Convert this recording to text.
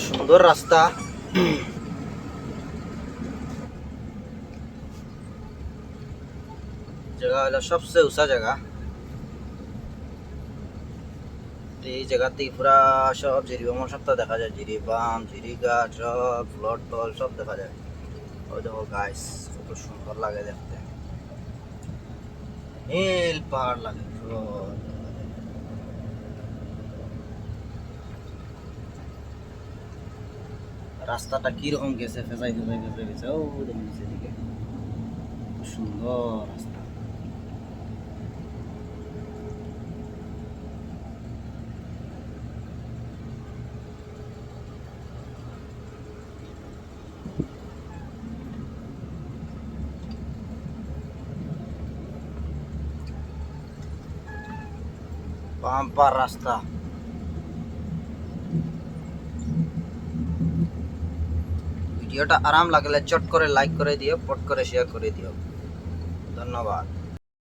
সুন্দর রাস্তা। জায়গা হলো সবচেয়ে উঁচা জায়গা। এই জায়গাতেই পুরা সব জিরিবাম সবটা দেখা যায়, জিরিবাম জিরিঘাট সব ফ্লট টল সব দেখা যায়। ওই দেখো গাইস, কত সুন্দর লাগে দেখতে, নীল পাহাড় লাগে পুরো। রাস্তাটা কিরকম গেছে, ফেসাই ফেসাই ফেসাই গেছে। ও দেখুন নিচের দিকে সুন্দর রাস্তা। বাম্পার রাস্তা। ভিডিওটা আরাম লাগলে চট করে লাইক করে দিও, পট করে শেয়ার করে দিও। ধন্যবাদ।